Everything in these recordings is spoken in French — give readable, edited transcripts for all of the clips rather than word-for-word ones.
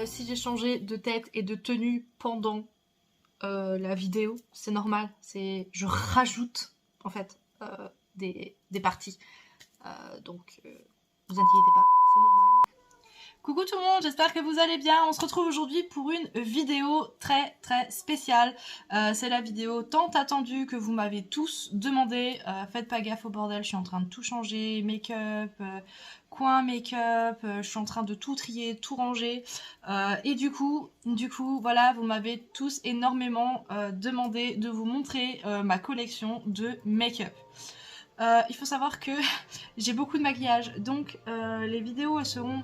Si j'ai changé de tête et de tenue pendant la vidéo, c'est normal. Je rajoute en fait des parties. Donc vous inquiétez pas, c'est normal. Coucou tout le monde, j'espère que vous allez bien. On se retrouve aujourd'hui pour une vidéo très spéciale. C'est la vidéo tant attendue que vous m'avez tous demandé. Faites pas gaffe au bordel, je suis en train de tout changer, make-up, coin make-up, je suis en train de tout trier, tout ranger. Et du coup, voilà, vous m'avez tous énormément demandé de vous montrer ma collection de make-up. Il faut savoir que j'ai beaucoup de maquillage, donc les vidéos elles seront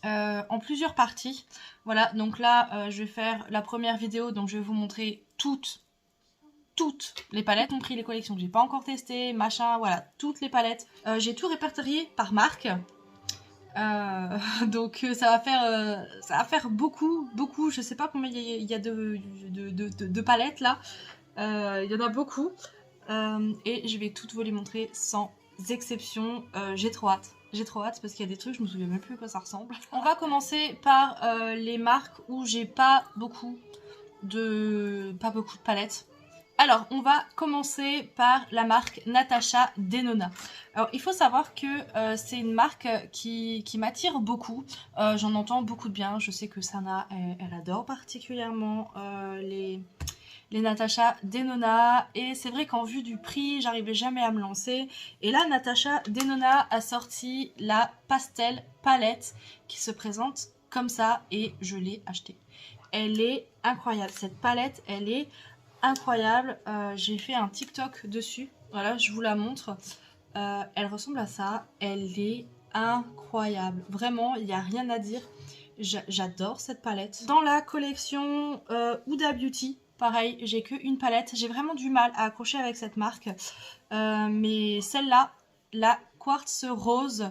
en plusieurs parties. Voilà, donc là je vais faire la première vidéo, donc je vais vous montrer toutes les palettes, y compris les collections que j'ai pas encore testées, machin, voilà, toutes les palettes. J'ai tout répertorié par marque. Donc ça va faire beaucoup, je sais pas combien il y a de palettes là. Il y en a beaucoup. Et je vais toutes vous les montrer sans exception. J'ai trop hâte parce qu'il y a des trucs, je me souviens même plus à quoi ça ressemble. On va commencer par les marques où j'ai pas beaucoup de palettes. Alors, on va commencer par la marque Natasha Denona. Alors, il faut savoir que c'est une marque qui m'attire beaucoup. J'en entends beaucoup de bien. Je sais que Sana, elle adore particulièrement les Natasha Denona, et c'est vrai qu'en vue du prix j'arrivais jamais à me lancer, et là Natasha Denona a sorti la pastel palette qui se présente comme ça et je l'ai achetée. Elle est incroyable, cette palette elle est incroyable. J'ai fait un TikTok dessus, voilà, je vous la montre. Elle ressemble à ça, elle est incroyable, vraiment il n'y a rien à dire. J'adore cette palette. Dans la collection Huda Beauty, pareil, j'ai qu'une palette. J'ai vraiment du mal à accrocher avec cette marque. Mais celle-là, la Quartz Rose,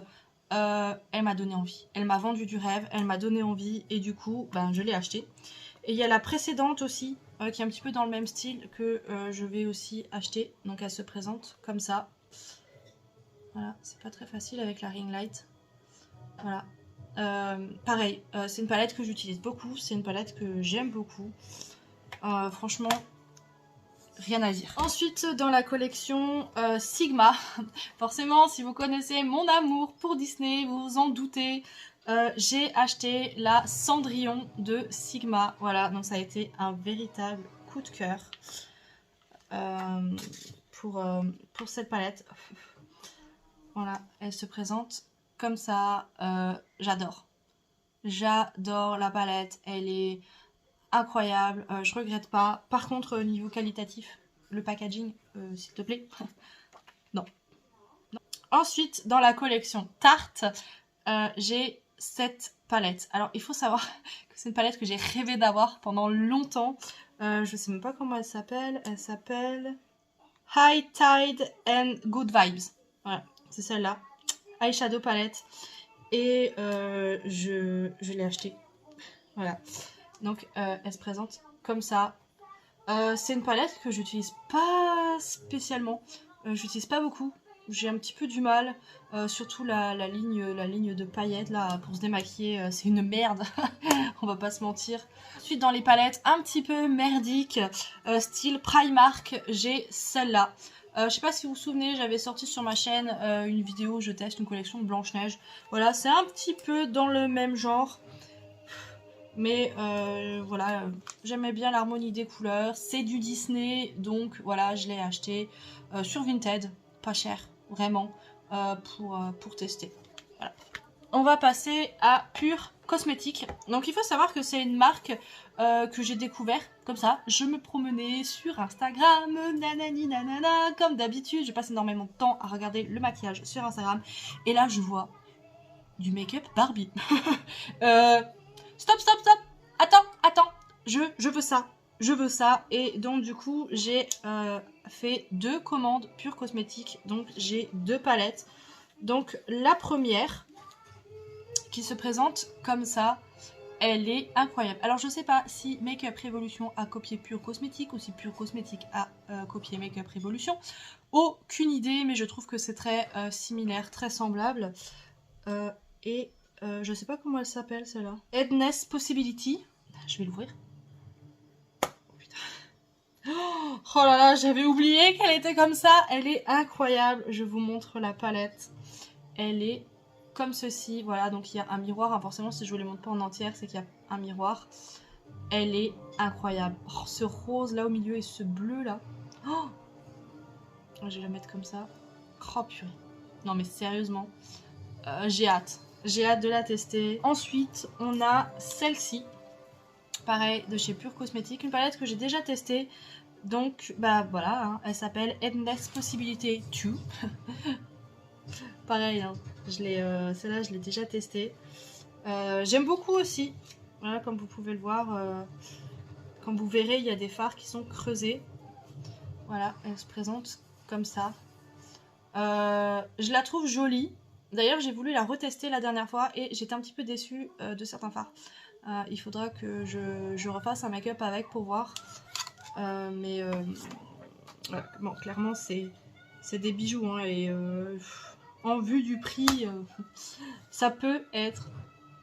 elle m'a donné envie. Elle m'a vendu du rêve, elle m'a donné envie et du coup, ben, je l'ai achetée. Et il y a la précédente aussi, qui est un petit peu dans le même style, que je vais aussi acheter. Donc elle se présente comme ça. Voilà, c'est pas très facile avec la ring light. Voilà. Pareil, c'est une palette que j'utilise beaucoup, c'est une palette que j'aime beaucoup. Franchement, rien à dire. Ensuite, dans la collection Sigma, forcément, si vous connaissez mon amour pour Disney, vous vous en doutez, j'ai acheté la Cendrillon de Sigma. Voilà, donc ça a été un véritable coup de cœur pour cette palette. Voilà, elle se présente comme ça. J'adore la palette, elle est incroyable, je regrette pas. Par contre, niveau qualitatif, le packaging, s'il te plaît, non. Ensuite, dans la collection Tarte, j'ai cette palette. Alors, il faut savoir que c'est une palette que j'ai rêvé d'avoir pendant longtemps. Je sais même pas comment elle s'appelle. Elle s'appelle High Tide and Good Vibes. Voilà, c'est celle-là. Eyeshadow palette. Et je l'ai achetée. Voilà. Donc elle se présente comme ça. C'est une palette que j'utilise pas spécialement. J'utilise pas beaucoup. J'ai un petit peu du mal. Surtout la ligne de paillettes là pour se démaquiller, c'est une merde. On va pas se mentir. Ensuite dans les palettes un petit peu merdiques, style Primark, j'ai celle-là. Je sais pas si vous vous souvenez, j'avais sorti sur ma chaîne une vidéo où je teste une collection de Blanche-Neige. Voilà, c'est un petit peu dans le même genre. Mais voilà, j'aimais bien l'harmonie des couleurs. C'est du Disney, donc voilà, je l'ai acheté sur Vinted, pas cher, vraiment, pour tester. Voilà. On va passer à Pure Cosmétique. Donc il faut savoir que c'est une marque que j'ai découvert comme ça. Je me promenais sur Instagram, nanani nanana, comme d'habitude. Je passe énormément de temps à regarder le maquillage sur Instagram. Et là, je vois du make-up Barbie. Stop. Attends. Je veux ça. Et donc du coup, j'ai fait 2 commandes Pure Cosmétique. Donc j'ai 2 palettes. Donc la première qui se présente comme ça, elle est incroyable. Alors je sais pas si Make-up Revolution a copié Pure Cosmétique ou si Pure Cosmétique a copié Make-up Revolution. Aucune idée, mais je trouve que c'est très similaire, très semblable. Et Je sais pas comment elle s'appelle celle-là. Endless Possibility. Je vais l'ouvrir. Oh putain. Oh là là, j'avais oublié qu'elle était comme ça. Elle est incroyable. Je vous montre la palette. Elle est comme ceci. Voilà, donc il y a un miroir. Hein, forcément, si je vous les montre pas en entière, c'est qu'il y a un miroir. Elle est incroyable. Oh, ce rose là au milieu et ce bleu là. Oh, je vais la mettre comme ça. Oh purée. Non mais sérieusement, j'ai hâte. J'ai hâte de la tester. Ensuite, on a celle-ci. Pareil, de chez Pure Cosmétique. Une palette que j'ai déjà testée. Donc, bah voilà, hein, elle s'appelle Endless Possibility 2. Pareil, hein, celle-là, je l'ai déjà testée. J'aime beaucoup aussi. Voilà, comme vous pouvez le voir. Comme vous verrez, il y a des fards qui sont creusés. Voilà, elle se présente comme ça. Je la trouve jolie. D'ailleurs, j'ai voulu la retester la dernière fois et j'étais un petit peu déçue de certains fards. Il faudra que je refasse un make-up avec pour voir. Ouais, bon, clairement, c'est des bijoux. Hein, et en vue du prix, ça peut être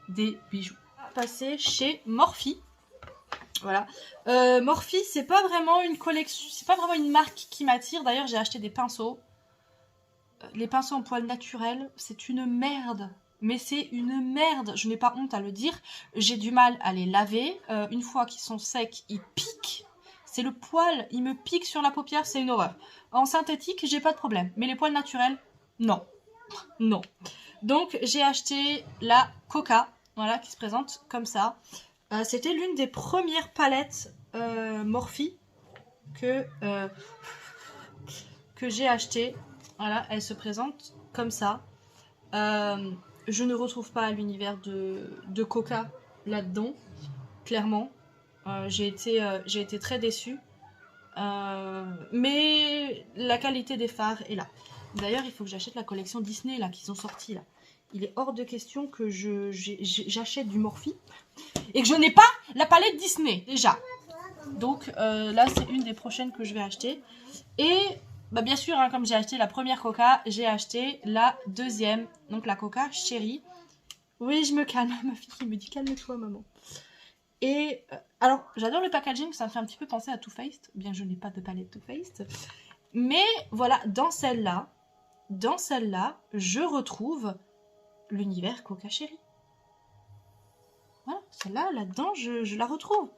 des bijoux. On va passer chez Morphe. Voilà. Morphe, c'est pas vraiment une collection, c'est pas vraiment une marque qui m'attire. D'ailleurs, j'ai acheté des pinceaux. Les pinceaux en poils naturels, c'est une merde. Mais c'est une merde, je n'ai pas honte à le dire. J'ai du mal à les laver. Une fois qu'ils sont secs, ils piquent. C'est le poil, il me pique sur la paupière, c'est une horreur. En synthétique, j'ai pas de problème. Mais les poils naturels, non. Non. Donc, j'ai acheté la Coca, voilà, qui se présente comme ça. C'était l'une des premières palettes Morphe que j'ai acheté. Voilà, elle se présente comme ça. Je ne retrouve pas l'univers de Coca là-dedans, clairement. J'ai été très déçue. Mais la qualité des fards est là. D'ailleurs, il faut que j'achète la collection Disney là qu'ils ont sorti là. Il est hors de question que j'achète du Morphe et que je n'ai pas la palette Disney déjà. Donc là, c'est une des prochaines que je vais acheter. Et bah, bien sûr, hein, comme j'ai acheté la première Coca, j'ai acheté la deuxième, donc la Coca Chérie. Oui, je me calme, ma fille qui me dit calme-toi maman. Et alors, j'adore le packaging, ça me fait un petit peu penser à Too Faced, bien que je n'ai pas de palette Too Faced. Mais voilà, dans celle-là, je retrouve l'univers Coca Chérie. Voilà, celle-là, là-dedans, je la retrouve.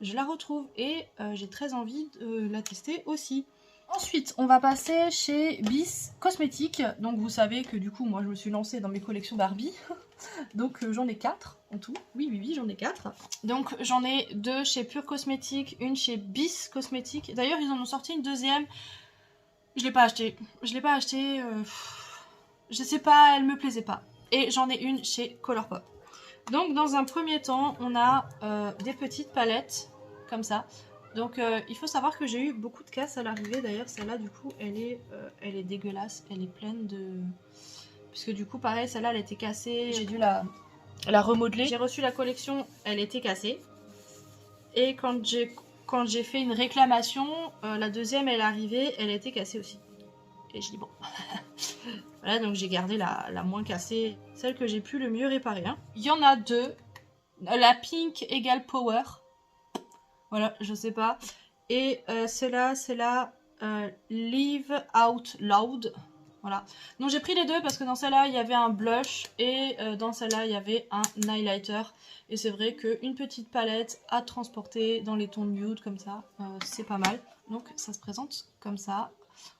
Je la retrouve et j'ai très envie de la tester aussi. Ensuite, on va passer chez Bis Cosmétiques. Donc vous savez que du coup, moi je me suis lancée dans mes collections Barbie. Donc j'en ai 4 en tout. Oui, j'en ai 4. Donc j'en ai 2 chez Pure Cosmétiques, une chez Bis Cosmétiques. D'ailleurs, ils en ont sorti une deuxième. Je l'ai pas acheté. Je l'ai pas acheté. Je sais pas, elle me plaisait pas. Et j'en ai une chez Colourpop. Donc dans un premier temps, on a des petites palettes comme ça. Donc il faut savoir que j'ai eu beaucoup de casses à l'arrivée. D'ailleurs celle-là du coup elle est dégueulasse. Elle est pleine de... Puisque du coup pareil celle-là elle était cassée. J'ai dû la remodeler. J'ai reçu la collection, elle était cassée. Et quand j'ai fait une réclamation, la deuxième elle est arrivée, elle était cassée aussi. Et je dis bon... Voilà, donc j'ai gardé la moins cassée, celle que j'ai pu le mieux réparer. Hein. Il y en a 2. La Pink égale Power. Voilà, je sais pas. Et celle-là, c'est la Live Out Loud. Voilà. Donc j'ai pris les deux parce que dans celle-là, il y avait un blush et dans celle-là, il y avait un highlighter. Et c'est vrai qu'une petite palette à transporter dans les tons nude comme ça, c'est pas mal. Donc ça se présente comme ça.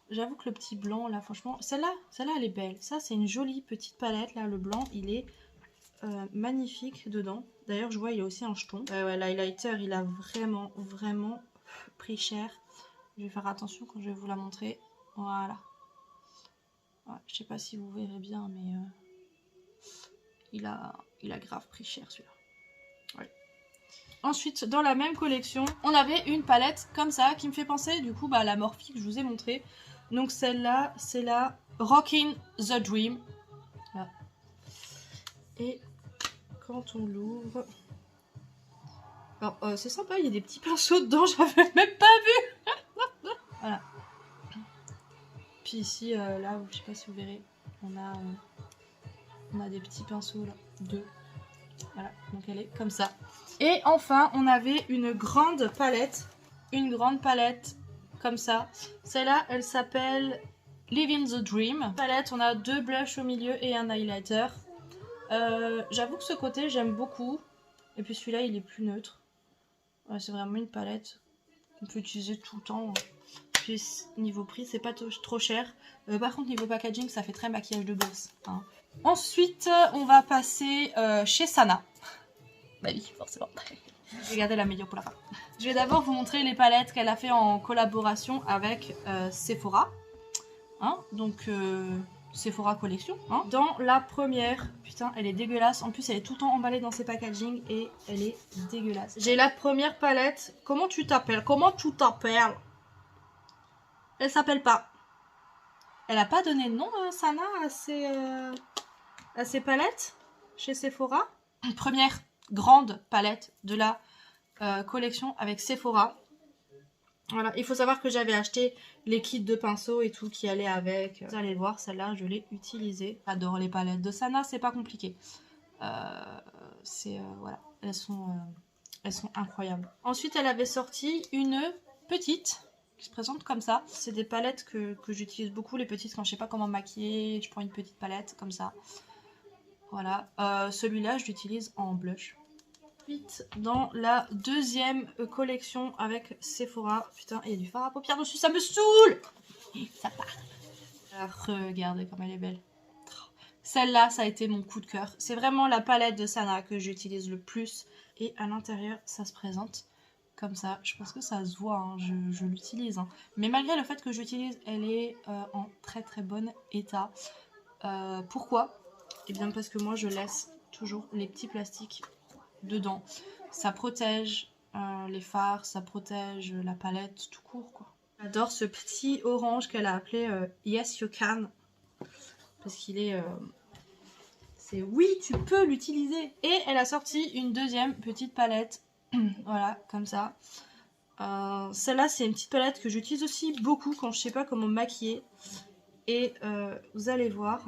J'avoue que le petit blanc là, franchement, celle-là elle est belle. Ça c'est une jolie petite palette là, le blanc il est magnifique dedans. D'ailleurs je vois il y a aussi un jeton. Ouais, l'highlighter il a vraiment pris cher. Je vais faire attention quand je vais vous la montrer. Voilà. Ouais, je sais pas si vous verrez bien mais il a grave pris cher celui-là. Ouais. Ensuite, dans la même collection, on avait une palette comme ça qui me fait penser du coup à la Morphe que je vous ai montré. Donc celle-là, c'est la Rockin' the Dream. Là. Et quand on l'ouvre... Alors, c'est sympa, il y a des petits pinceaux dedans, j'avais même pas vu. Voilà. Puis ici, là, je sais pas si vous verrez, on a des petits pinceaux là. 2. Voilà, donc elle est comme ça. Et enfin, on avait une grande palette. Une grande palette comme ça. Celle-là, elle s'appelle Living the Dream. Palette, on a 2 blushs au milieu et un highlighter. J'avoue que ce côté, j'aime beaucoup. Et puis celui-là, il est plus neutre. Ouais, c'est vraiment une palette qu'on peut utiliser tout le temps. Puis niveau prix, c'est pas trop cher. Par contre, niveau packaging, ça fait très maquillage de gosse. Hein. Ensuite, on va passer chez Sana. Bah oui, forcément. Je vais garder la meilleure pour la fin. Je vais d'abord vous montrer les palettes qu'elle a fait en collaboration avec Sephora. Hein, donc Sephora collection. Hein. Dans la première, putain, elle est dégueulasse. En plus, elle est tout le temps emballée dans ses packaging et elle est dégueulasse. J'ai la première palette. Comment tu t'appelles? Comment tu t'appelles? Elle s'appelle pas. Elle a pas donné de nom, Sana, à ses palettes chez Sephora. Première grande palette de la collection avec Sephora. Voilà, il faut savoir que j'avais acheté les kits de pinceaux et tout qui allaient avec. Vous allez le voir, celle-là, je l'ai utilisée. J'adore les palettes de Sana, c'est pas compliqué. Voilà, elles sont incroyables. Ensuite, elle avait sorti une petite qui se présente comme ça. C'est des palettes que j'utilise beaucoup, les petites, quand je sais pas comment maquiller. Je prends une petite palette comme ça. Voilà, celui-là, je l'utilise en blush. Ensuite, dans la deuxième collection avec Sephora. Putain, il y a du fard à paupières dessus, ça me saoule! Ça part. Regardez comme elle est belle. Celle-là, ça a été mon coup de cœur. C'est vraiment la palette de Sana que j'utilise le plus. Et à l'intérieur, ça se présente comme ça. Je pense que ça se voit, hein. Je l'utilise. Hein. Mais malgré le fait que j'utilise, elle est en très très bon état. Pourquoi? Eh bien parce que moi, je laisse toujours les petits plastiques dedans. Ça protège les fards, ça protège la palette tout court quoi. J'adore ce petit orange qu'elle a appelé Yes You Can parce qu'il est c'est oui tu peux l'utiliser. Et elle a sorti une deuxième petite palette voilà comme ça. Celle-là c'est une petite palette que j'utilise aussi beaucoup quand je sais pas comment maquiller et vous allez voir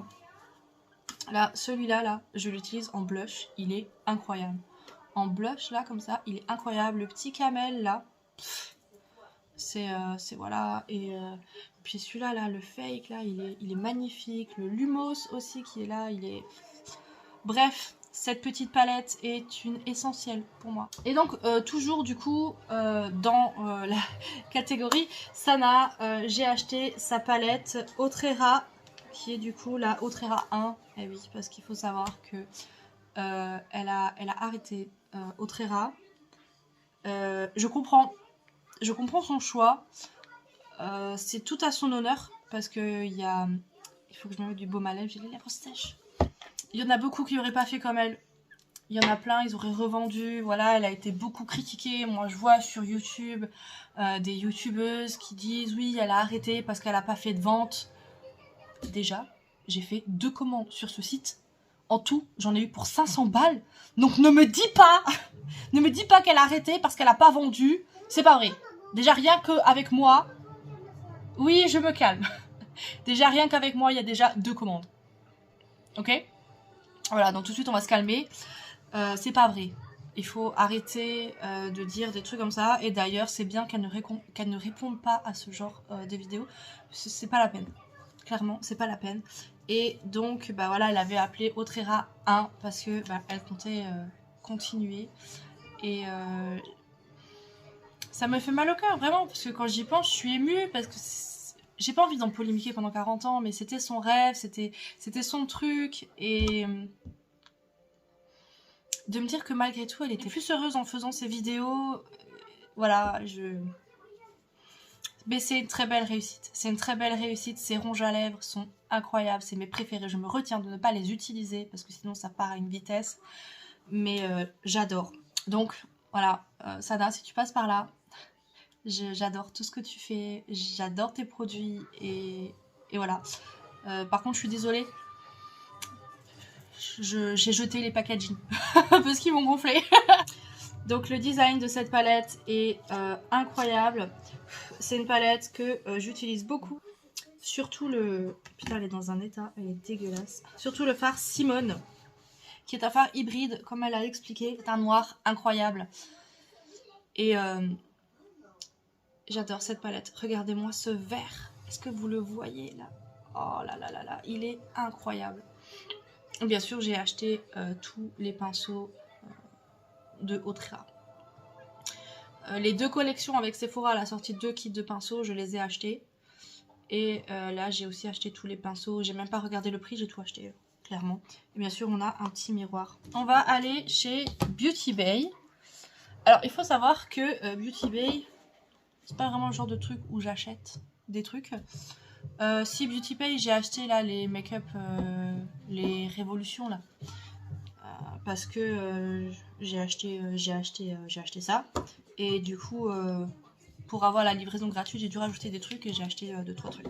là celui-là là je l'utilise en blush, il est incroyable. En blush là comme ça il est incroyable, le petit camel là c'est voilà et puis celui-là là le fake là il est magnifique, le Lumos aussi qui est là il est bref cette petite palette est une essentielle pour moi. Et donc toujours du coup dans la catégorie Sana j'ai acheté sa palette Otrera qui est du coup la Otrera 1. Et oui parce qu'il faut savoir que elle a arrêté Otrera. Je comprends son choix. C'est tout à son honneur parce que il faut que je me mette du baume à lèvres, j'ai les lèvres sèches. Il y en a beaucoup qui n'auraient pas fait comme elle. Il y en a plein, ils auraient revendu. Voilà, elle a été beaucoup critiquée. Moi, je vois sur YouTube des youtubeuses qui disent oui, elle a arrêté parce qu'elle n'a pas fait de vente. Déjà, j'ai fait 2 commandes sur ce site. En tout, j'en ai eu pour 500 balles. Donc ne me dis pas qu'elle a arrêté parce qu'elle n'a pas vendu. C'est pas vrai. Déjà rien qu'avec moi. Oui, je me calme. Déjà rien qu'avec moi, il y a déjà 2 commandes. Ok? Voilà, donc tout de suite on va se calmer. C'est pas vrai. Il faut arrêter de dire des trucs comme ça. Et d'ailleurs, c'est bien qu'elle ne réponde pas à ce genre de vidéos. C'est pas la peine. Clairement, c'est pas la peine. Et donc, bah voilà, elle avait appelé Otrera 1 parce que bah, elle comptait continuer. Et ça me fait mal au cœur, vraiment, parce que quand j'y pense, je suis émue parce que j'ai pas envie d'en polémiquer pendant 40 ans, mais c'était son rêve, c'était son truc. Et de me dire que malgré tout, elle était plus heureuse en faisant ses vidéos. Voilà, mais c'est une très belle réussite. C'est une très belle réussite. Ses ronges à lèvres sont incroyables. C'est mes préférés. Je me retiens de ne pas les utiliser parce que sinon ça part à une vitesse. Mais j'adore. Donc voilà, Sana, si tu passes par là, j'adore tout ce que tu fais. J'adore tes produits. Et voilà. Par contre, je suis désolée. J'ai jeté les packaging parce qu'ils m'ont gonflé. Donc le design de cette palette est incroyable. C'est une palette que j'utilise beaucoup. Surtout le... Putain, elle est dans un état, elle est dégueulasse. Surtout le fard Simone, qui est un fard hybride, comme elle a expliqué. C'est un noir incroyable. Et j'adore cette palette. Regardez-moi ce vert. Est-ce que vous le voyez là? Oh là là là là, il est incroyable. Bien sûr, j'ai acheté tous les pinceaux de Autrera. Les 2 collections avec Sephora, elle a sorti 2 kits de pinceaux, je les ai achetés. Et là, j'ai aussi acheté tous les pinceaux. J'ai même pas regardé le prix, j'ai tout acheté, clairement. Et bien sûr, on a un petit miroir. On va aller chez Beauty Bay. Alors, il faut savoir que Beauty Bay, c'est pas vraiment le genre de truc où j'achète des trucs. Si Beauty Bay, j'ai acheté là les make-up, les révolutions là. Parce que j'ai acheté ça. Et du coup, pour avoir la livraison gratuite, j'ai dû rajouter des trucs et j'ai acheté 2-3 trucs.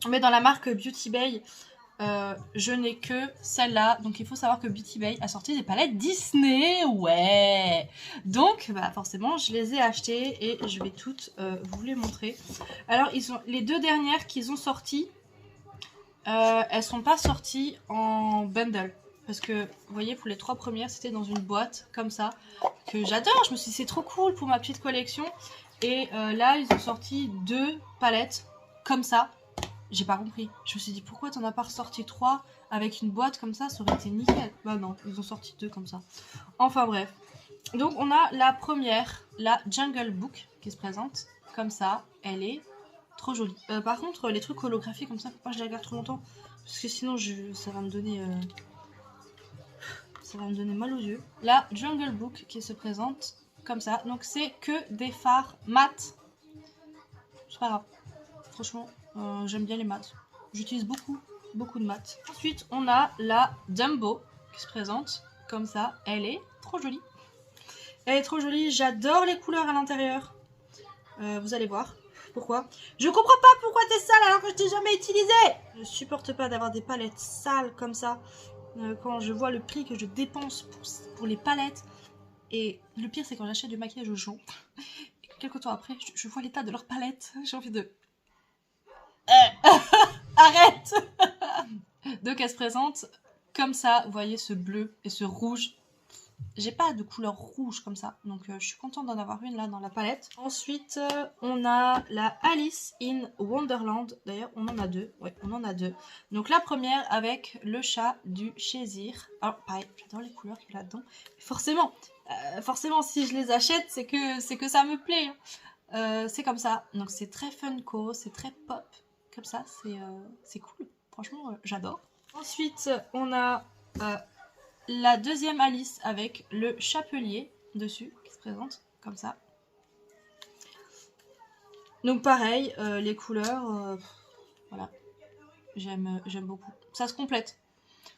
Mais dans la marque Beauty Bay, je n'ai que celle-là. Donc il faut savoir que Beauty Bay a sorti des palettes Disney. Ouais. Donc bah, forcément, je les ai achetées et je vais toutes vous les montrer. Alors les 2 dernières qu'ils ont sorties, elles sont pas sorties en bundle. Parce que, vous voyez, pour les 3 premières, c'était dans une boîte, comme ça, que j'adore. Je me suis dit, c'est trop cool pour ma petite collection. Et là, ils ont sorti 2 palettes, comme ça. J'ai pas compris. Je me suis dit, pourquoi t'en as pas ressorti 3 avec une boîte comme ça? Ça aurait été nickel. Bah non, ils ont sorti 2 comme ça. Enfin bref. Donc, on a la première, la Jungle Book, qui se présente, comme ça. Elle est trop jolie. Par contre, les trucs holographiques comme ça, faut pas que je les regarde trop longtemps. Parce que sinon, ça va me donner... ça va me donner mal aux yeux. La Jungle Book qui se présente comme ça. Donc c'est que des fards mat. C'est pas grave. Franchement, j'aime bien les mats. J'utilise beaucoup de mat. Ensuite, on a la Dumbo qui se présente comme ça. Elle est trop jolie. Elle est trop jolie. J'adore les couleurs à l'intérieur. Vous allez voir. Pourquoi? Je comprends pas pourquoi t'es sale alors que je t'ai jamais utilisé. Je supporte pas d'avoir des palettes sales comme ça. Quand je vois le prix que je dépense pour les palettes. Et le pire, c'est quand j'achète du maquillage aux gens. Et quelques temps après, je vois l'état de leurs palettes. J'ai envie de... Arrête. Donc elle se présente comme ça. Vous voyez ce bleu et ce rouge. J'ai pas de couleur rouge comme ça. Donc je suis contente d'en avoir une là dans la palette. Ensuite, on a la Alice in Wonderland. D'ailleurs, on en a 2. Ouais, on en a 2. Donc la première avec le chat du Cheshire. Alors pareil, j'adore les couleurs qu'il y a là-dedans. Forcément, si je les achète, c'est que ça me plaît. Hein. C'est comme ça. Donc c'est très funko, c'est très pop. Comme ça, c'est cool. Franchement, j'adore. Ensuite, on a... la deuxième Alice avec le chapelier dessus qui se présente comme ça. Donc pareil, les couleurs, voilà, j'aime beaucoup. Ça se complète.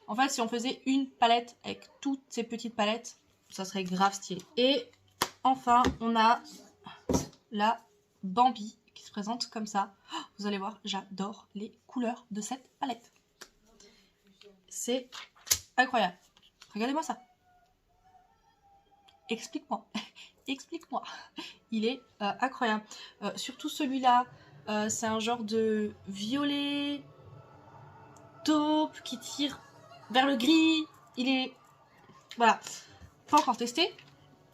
En fait, si on faisait une palette avec toutes ces petites palettes, ça serait grave stylé. Et enfin, on a la Bambi qui se présente comme ça. Oh, vous allez voir, j'adore les couleurs de cette palette. C'est incroyable. Regardez-moi ça. Explique-moi. Explique-moi. Il est incroyable. Surtout celui-là, c'est un genre de violet taupe qui tire vers le gris. Il est... Voilà. Pas encore testé,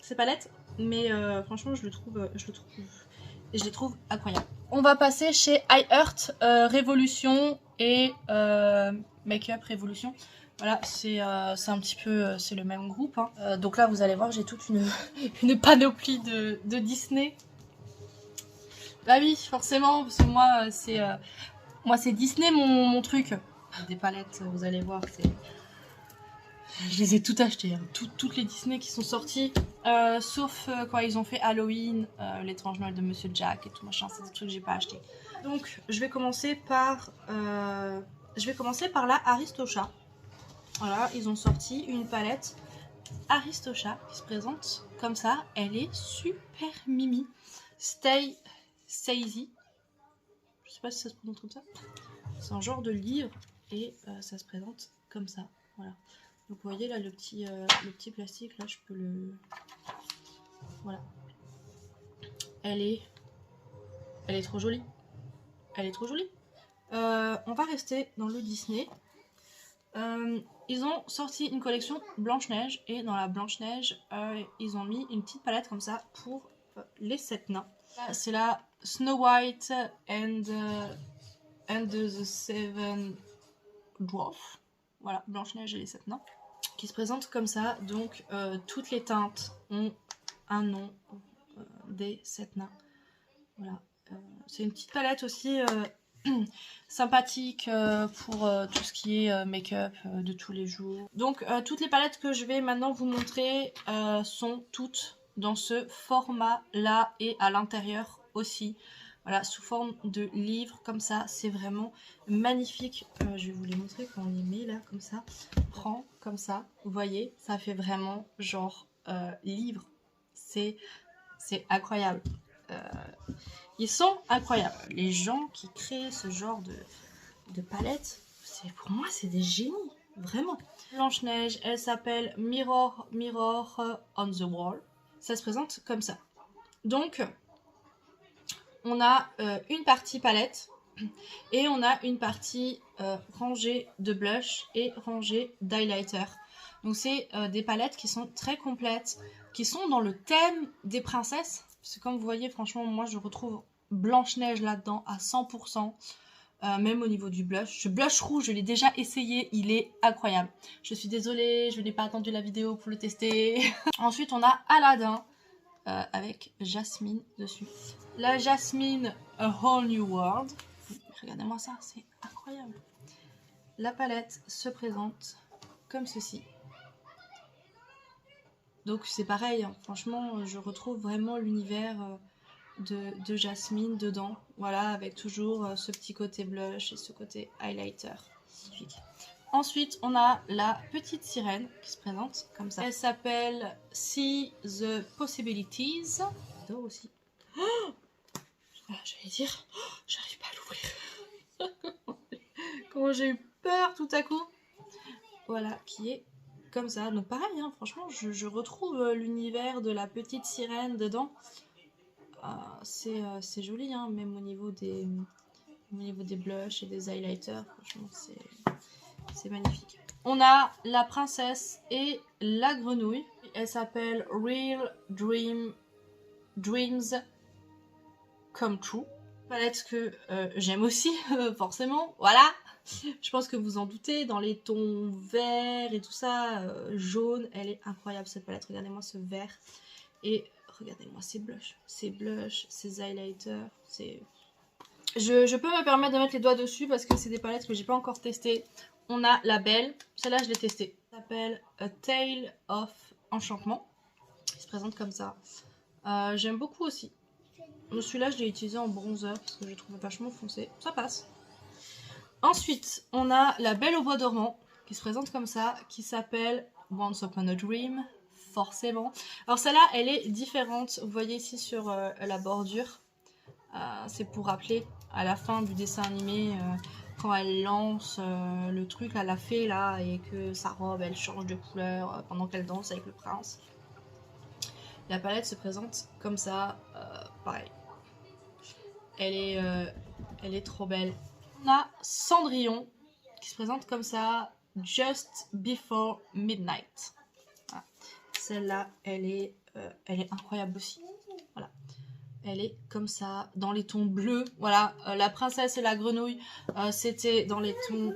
ces palettes. Mais franchement, je les trouve incroyables. On va passer chez iHeart Révolution et Make-up Révolution. Voilà, c'est un petit peu, c'est le même groupe. Hein. Donc là, vous allez voir, j'ai toute une panoplie de Disney. Bah oui, forcément, parce que moi, c'est Disney mon truc. Des palettes, vous allez voir, je les ai toutes achetées. Hein. Toutes les Disney qui sont sorties, sauf quand ils ont fait Halloween, l'étrange Noël de Monsieur Jack et tout machin, c'est des trucs que j'ai pas acheté. Donc, je vais commencer par la Aristocha. Voilà, ils ont sorti une palette Aristocha qui se présente comme ça. Elle est super mimi. Stay Sazy. Je sais pas si ça se prononce comme ça. C'est un genre de livre et ça se présente comme ça. Voilà. Donc vous voyez là le petit plastique, là je peux le... Voilà. Elle est trop jolie. Elle est trop jolie. On va rester dans le Disney. ils ont sorti une collection Blanche-Neige. Et dans la Blanche-Neige, ils ont mis une petite palette comme ça pour les 7 nains. C'est la Snow White and the Seven Dwarfs. Voilà, Blanche-Neige et les 7 nains. Qui se présentent comme ça. Donc, toutes les teintes ont un nom des 7 nains. Voilà. C'est une petite palette aussi sympathique pour tout ce qui est make-up de tous les jours. Donc toutes les palettes que je vais maintenant vous montrer sont toutes dans ce format là et à l'intérieur aussi. Voilà, sous forme de livre comme ça, c'est vraiment magnifique. Je vais vous les montrer quand on les met là comme ça. Prend comme ça, vous voyez, ça fait vraiment genre livre. C'est incroyable. Ils sont incroyables. Les gens qui créent ce genre de palette, pour moi, c'est des génies. Vraiment. Blanche-Neige, elle s'appelle Mirror on the Wall. Ça se présente comme ça. Donc, on a une partie palette et on a une partie rangée de blush et rangée d'highlighter. Donc, c'est des palettes qui sont très complètes, qui sont dans le thème des princesses. Parce que comme vous voyez, franchement, moi, je retrouve Blanche-Neige là-dedans à 100%. Même au niveau du blush. Ce blush rouge, je l'ai déjà essayé, il est incroyable. Je suis désolée, je n'ai pas attendu la vidéo pour le tester. Ensuite, on a Aladdin avec Jasmine dessus. La Jasmine A Whole New World. Regardez-moi ça, c'est incroyable. La palette se présente comme ceci. Donc c'est pareil, hein. Franchement, je retrouve vraiment l'univers de Jasmine dedans. Voilà, avec toujours ce petit côté blush et ce côté highlighter. Ensuite, on a la petite sirène qui se présente comme ça. Elle s'appelle See the Possibilities. J'adore aussi. Oh, j'allais dire, j'arrive pas à l'ouvrir. Comment j'ai eu peur tout à coup. Voilà, qui est comme ça. Donc pareil, hein, franchement, je retrouve l'univers de la petite sirène dedans. C'est joli, hein, même au niveau des blushs et des highlighters. Franchement, c'est magnifique. On a la princesse et la grenouille. Elle s'appelle Real Dreams Come True. Palette que j'aime aussi, forcément. Voilà. Je pense que vous en doutez, dans les tons verts et tout ça, jaune, elle est incroyable cette palette. Regardez-moi ce vert. Et regardez-moi ces blushs, ces highlighters. Je peux me permettre de mettre les doigts dessus parce que c'est des palettes que j'ai pas encore testées. On a la belle, celle-là je l'ai testée. Elle s'appelle A Tale of Enchantement. Elle se présente comme ça. J'aime beaucoup aussi. Celui-là je l'ai utilisé en bronzer parce que je trouve vachement foncé. Ça passe. Ensuite, on a la Belle au bois dormant qui se présente comme ça, qui s'appelle Once Upon a Dream, forcément. Alors celle-là, elle est différente. Vous voyez ici sur la bordure, c'est pour rappeler à la fin du dessin animé, quand elle lance le truc à la fée là, et que sa robe, elle change de couleur pendant qu'elle danse avec le prince. La palette se présente comme ça, pareil. Elle est trop belle. On a Cendrillon qui se présente comme ça, Just Before Midnight. Voilà. Celle-là, elle est incroyable aussi. Voilà. Elle est comme ça, dans les tons bleus. Voilà, la princesse et la grenouille, c'était dans les tons...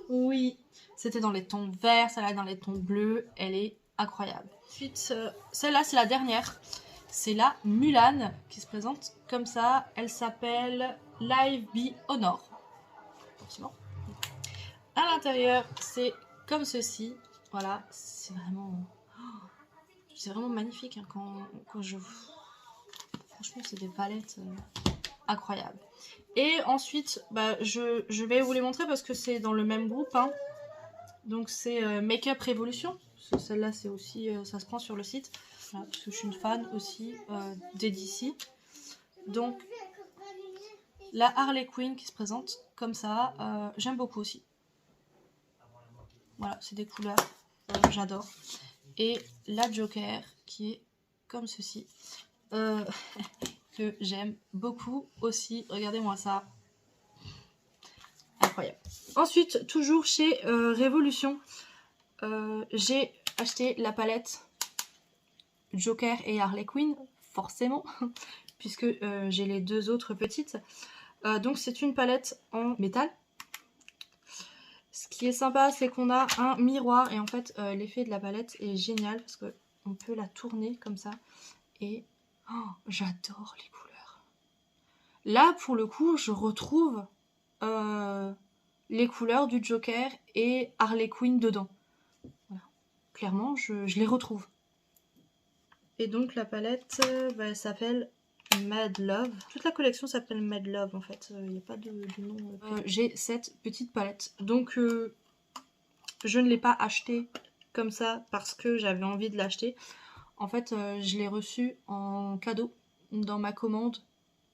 Oui, c'était dans les tons verts, celle-là dans les tons bleus. Elle est incroyable. Ensuite, celle-là, c'est la dernière. C'est la Mulan qui se présente comme ça. Elle s'appelle Live Be Honor. Forcément. À l'intérieur, c'est comme ceci. Voilà, c'est vraiment magnifique hein, quand je... Franchement, c'est des palettes incroyables. Et ensuite, bah, je vais vous les montrer parce que c'est dans le même groupe. Hein. Donc c'est Make-up Revolution. Celle-là, c'est aussi, ça se prend sur le site. Voilà, parce que je suis une fan aussi des DC. Donc, la Harley Quinn qui se présente comme ça, j'aime beaucoup aussi. Voilà, c'est des couleurs, j'adore. Et la Joker qui est comme ceci, que j'aime beaucoup aussi. Regardez-moi ça. Incroyable. Ensuite, toujours chez Révolution, j'ai acheté la palette Joker et Harley Quinn, forcément, puisque j'ai les deux autres petites. Donc c'est une palette en métal. Ce qui est sympa, c'est qu'on a un miroir et en fait l'effet de la palette est génial parce qu'on peut la tourner comme ça et oh, j'adore les couleurs. Là pour le coup je retrouve les couleurs du Joker et Harley Quinn dedans. Voilà. Clairement je les retrouve. Et donc la palette elle s'appelle Mad Love. Toute la collection s'appelle Mad Love en fait. Il n'y a pas de nom. J'ai cette petite palette. Donc je ne l'ai pas achetée comme ça parce que j'avais envie de l'acheter. En fait je l'ai reçue en cadeau dans ma commande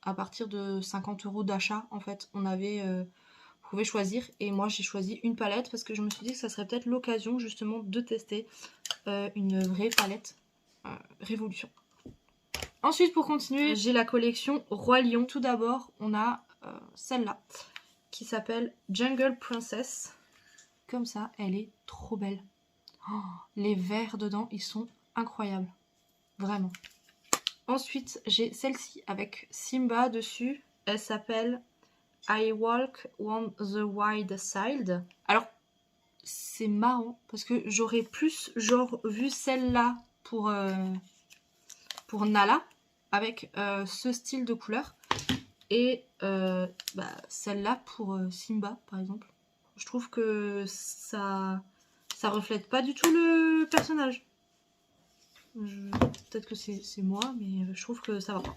à partir de 50 € d'achat. En fait on avait... vous pouvez choisir et moi j'ai choisi une palette parce que je me suis dit que ça serait peut-être l'occasion justement de tester une vraie palette Révolution. Ensuite pour continuer j'ai la collection Roi Lion. Tout d'abord on a celle-là qui s'appelle Jungle Princess. Comme ça elle est trop belle. Oh, les verres dedans ils sont incroyables. Vraiment. Ensuite j'ai celle-ci avec Simba dessus. Elle s'appelle I Walk on the Wild Side. Alors, c'est marrant parce que j'aurais plus genre vu celle-là pour Nala avec ce style de couleur et celle-là pour Simba par exemple. Je trouve que ça reflète pas du tout le personnage. Peut-être que c'est moi, mais je trouve que ça va pas.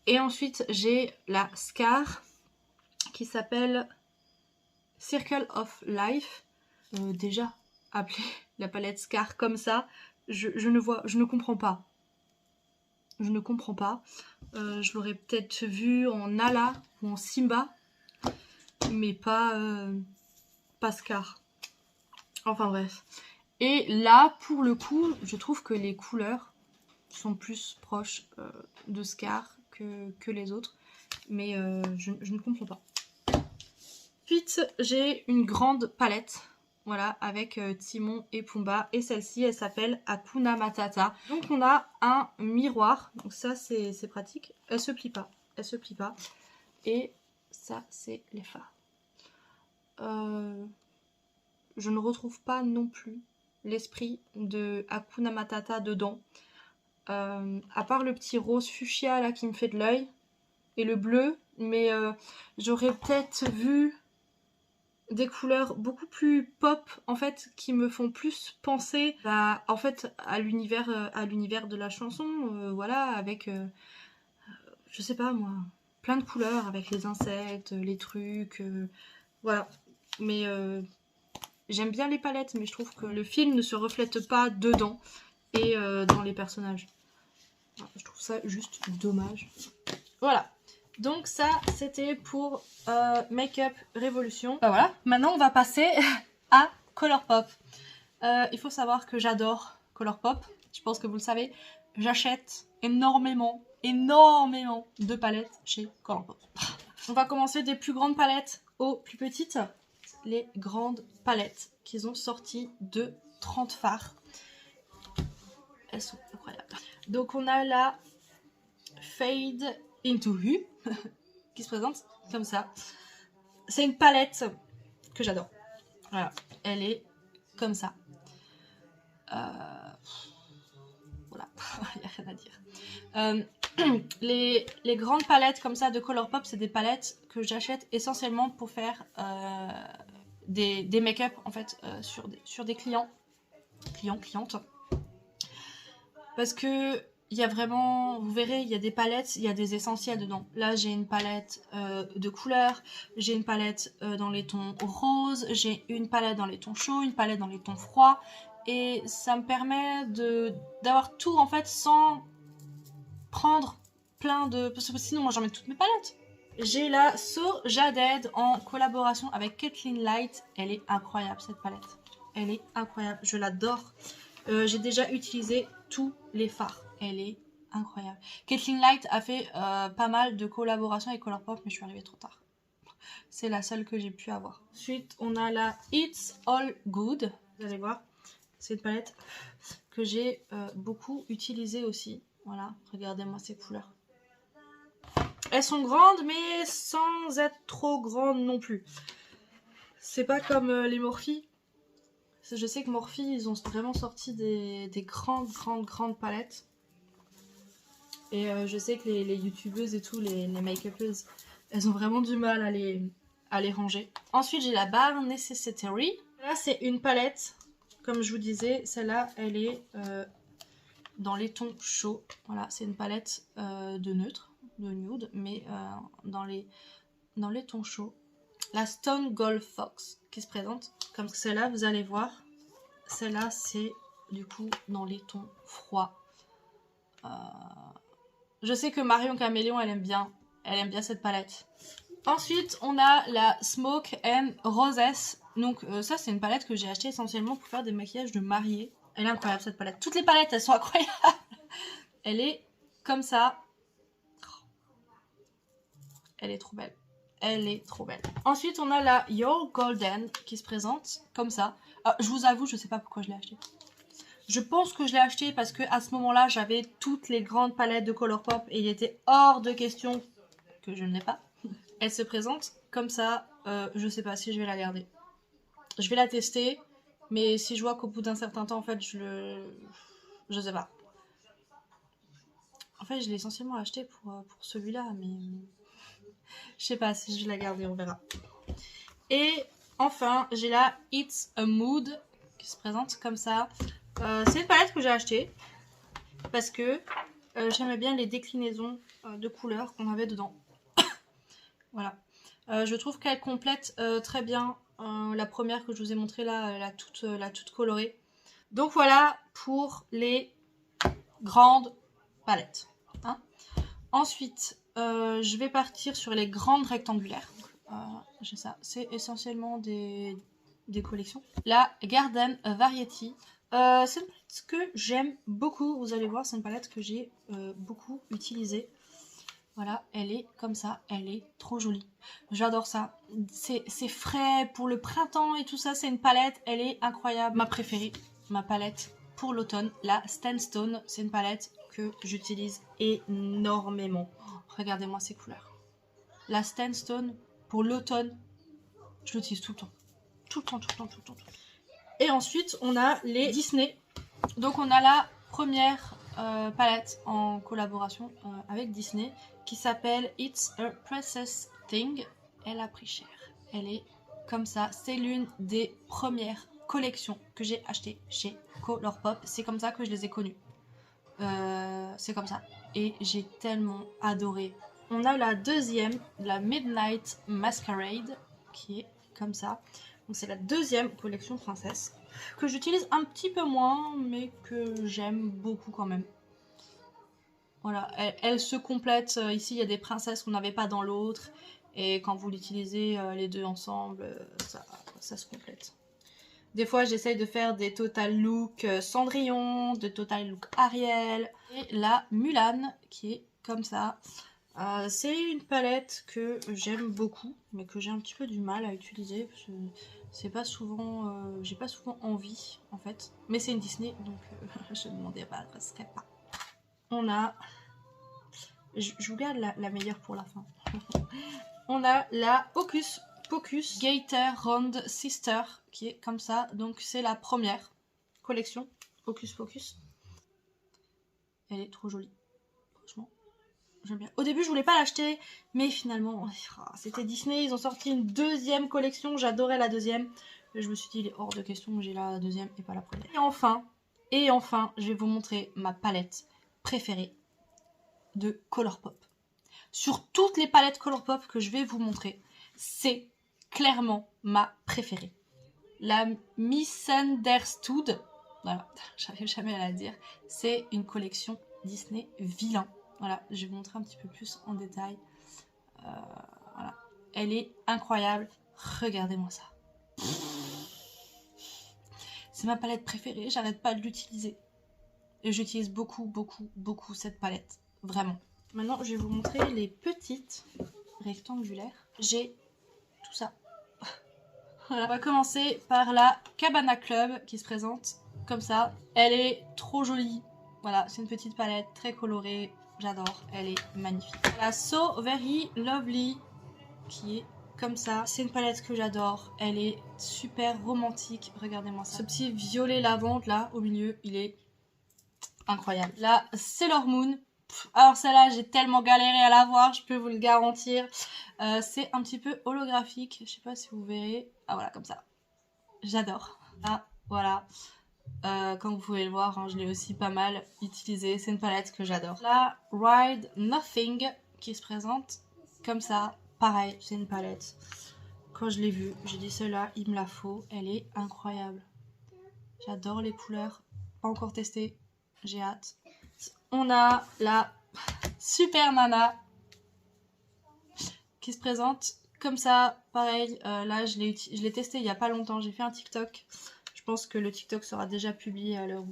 Et ensuite, j'ai la Scar qui s'appelle Circle of Life. Déjà, appeler la palette Scar comme ça, je ne comprends pas. Je ne comprends pas. Je l'aurais peut-être vu en Nala ou en Simba, mais pas Scar. Enfin bref. Et là, pour le coup, je trouve que les couleurs sont plus proches de Scar que les autres. Mais je ne comprends pas. Ensuite, j'ai une grande palette. Voilà, avec Timon et Pumba. Et celle-ci, elle s'appelle Hakuna Matata. Donc on a un miroir. Donc ça, c'est pratique. Elle se plie pas. Elle se plie pas. Et ça, c'est les phares. Je ne retrouve pas non plus l'esprit de Hakuna Matata dedans. À part le petit rose fuchsia là qui me fait de l'œil. Et le bleu. Mais j'aurais peut-être vu des couleurs beaucoup plus pop en fait qui me font plus penser en fait à l'univers de la chanson voilà avec je sais pas moi plein de couleurs avec les insectes les trucs voilà mais j'aime bien les palettes mais je trouve que le film ne se reflète pas dedans et dans les personnages. Je trouve ça juste dommage. Voilà. Donc ça, c'était pour Make Up Révolution. Voilà, maintenant on va passer à Colourpop. Il faut savoir que j'adore Colourpop. Je pense que vous le savez. J'achète énormément de palettes chez Colourpop. On va commencer des plus grandes palettes aux plus petites. Les grandes palettes qu'ils ont sorties de 30 fards. Elles sont incroyables. Donc on a la Fade Into You qui se présente comme ça. C'est une palette que j'adore. Voilà, elle est comme ça. Voilà, il n'y a rien à dire. Les grandes palettes comme ça de Colourpop, c'est des palettes que j'achète essentiellement pour faire des make-up en fait sur des clientes. Parce que il y a vraiment, vous verrez, il y a des palettes, il y a des essentiels dedans. Là, j'ai une palette de couleurs, j'ai une palette dans les tons roses, j'ai une palette dans les tons chauds, une palette dans les tons froids. Et ça me permet d'avoir tout, en fait, sans prendre plein de... Parce que sinon, moi, j'en mets toutes mes palettes. J'ai la So Jaded en collaboration avec Kathleen Light. Elle est incroyable, cette palette. Elle est incroyable, je l'adore. J'ai déjà utilisé tous les fards. Elle est incroyable. Kathleen Light a fait pas mal de collaborations avec Colourpop, mais je suis arrivée trop tard. C'est la seule que j'ai pu avoir. Ensuite, on a la It's All Good. Vous allez voir, c'est une palette que j'ai beaucoup utilisée aussi. Voilà, regardez-moi ces couleurs. Elles sont grandes, mais sans être trop grandes non plus. C'est pas comme les Morphe. Je sais que Morphe, ils ont vraiment sorti des grandes palettes. Et je sais que les youtubeuses et tout, les make-upeuses, elles ont vraiment du mal à les ranger. Ensuite, j'ai la Bare Necessary. Là, c'est une palette, comme je vous disais, celle-là, elle est dans les tons chauds. Voilà, c'est une palette de neutre, de nude, mais dans les tons chauds. La Stone Gold Fox qui se présente comme celle-là, vous allez voir. Celle-là, c'est du coup dans les tons froids. Je sais que Marion Caméléon, elle aime bien cette palette. Ensuite, on a la Smoke and Roses. Donc ça, c'est une palette que j'ai achetée essentiellement pour faire des maquillages de mariée. Elle est incroyable cette palette. Toutes les palettes, elles sont incroyables. Elle est comme ça. Elle est trop belle. Elle est trop belle. Ensuite, on a la Your Golden qui se présente comme ça. Ah, je vous avoue, je sais pas pourquoi je l'ai achetée. Je pense que je l'ai achetée parce que à ce moment-là, j'avais toutes les grandes palettes de Colourpop et il était hors de question que je ne l'ai pas. Elle se présente comme ça. Je sais pas si je vais la garder. Je vais la tester, mais si je vois qu'au bout d'un certain temps, en fait, je sais pas. En fait, je l'ai essentiellement acheté pour celui-là, mais je sais pas si je vais la garder, on verra. Et enfin, j'ai la It's a Mood qui se présente comme ça. C'est une palette que j'ai achetée parce que j'aimais bien les déclinaisons de couleurs qu'on avait dedans. Voilà. Je trouve qu'elle complète très bien la première que je vous ai montrée là, la toute colorée. Donc voilà pour les grandes palettes. Hein. Ensuite, je vais partir sur les grandes rectangulaires. J'ai ça. C'est essentiellement des collections. La Garden Variety. C'est une palette que j'aime beaucoup. Vous allez voir, c'est une palette que j'ai beaucoup utilisée. Voilà, elle est comme ça, elle est trop jolie. J'adore ça. C'est frais pour le printemps et tout ça, c'est une palette, elle est incroyable. Ma préférée, ma palette pour l'automne, la Sandstone, c'est une palette que j'utilise énormément. Regardez-moi ces couleurs. La Sandstone, pour l'automne, je l'utilise tout le temps. Tout le temps, tout le temps, tout le temps. Tout le temps. Et ensuite, on a les Disney. Donc on a la première palette en collaboration avec Disney qui s'appelle It's a Princess Thing. Elle a pris cher. Elle est comme ça. C'est l'une des premières collections que j'ai achetées chez Colourpop. C'est comme ça que je les ai connues. C'est comme ça. Et j'ai tellement adoré. On a la deuxième, la Midnight Masquerade, qui est comme ça. Donc c'est la deuxième collection princesse que j'utilise un petit peu moins, mais que j'aime beaucoup quand même. Voilà, elle se complète. Ici, il y a des princesses qu'on n'avait pas dans l'autre. Et quand vous l'utilisez les deux ensemble, ça se complète. Des fois, j'essaye de faire des total look Cendrillon, de total look Ariel. Et la Mulan, qui est comme ça. C'est une palette que j'aime beaucoup, mais que j'ai un petit peu du mal à utiliser. Parce que c'est pas souvent, j'ai pas souvent envie, en fait. Mais c'est une Disney, donc je ne m'en débarrasserai pas. On a... Je vous garde la meilleure pour la fin. On a la Hocus Pocus Gator Round Sister, qui est comme ça. Donc c'est la première collection Hocus Pocus. Elle est trop jolie, franchement. J'aime bien. Au début, je voulais pas l'acheter, mais finalement, c'était Disney. Ils ont sorti une deuxième collection. J'adorais la deuxième. Je me suis dit, il est hors de question que j'ai la deuxième et pas la première. Et enfin, je vais vous montrer ma palette préférée de Colourpop. Sur toutes les palettes Colourpop que je vais vous montrer, c'est clairement ma préférée. La Misunderstood, voilà, j'arrive jamais à la dire, c'est une collection Disney vilain. Voilà, je vais vous montrer un petit peu plus en détail. Voilà. Elle est incroyable. Regardez-moi ça. C'est ma palette préférée. J'arrête pas de l'utiliser. Et j'utilise beaucoup, beaucoup, beaucoup cette palette. Vraiment. Maintenant, je vais vous montrer les petites rectangulaires. J'ai tout ça. Voilà. On va commencer par la Cabana Club qui se présente comme ça. Elle est trop jolie. Voilà, c'est une petite palette très colorée. J'adore, elle est magnifique. La So Very Lovely qui est comme ça. C'est une palette que j'adore. Elle est super romantique. Regardez-moi ça. Ce petit violet lavande là au milieu, il est incroyable. La Sailor Moon. Alors celle-là, j'ai tellement galéré à la voir, je peux vous le garantir. C'est un petit peu holographique. Je sais pas si vous verrez. Ah voilà, comme ça. J'adore. Ah voilà. Comme vous pouvez le voir, hein, je l'ai aussi pas mal utilisée. C'est une palette que j'adore. La Ride Nothing qui se présente comme ça. Pareil, c'est une palette. Quand je l'ai vue, j'ai dit celle-là, il me la faut. Elle est incroyable. J'adore les couleurs. Pas encore testé. J'ai hâte. On a la Super Nana qui se présente comme ça. Pareil, là je l'ai testé il y a pas longtemps. J'ai fait un TikTok. Je pense que le TikTok sera déjà publié à l'heure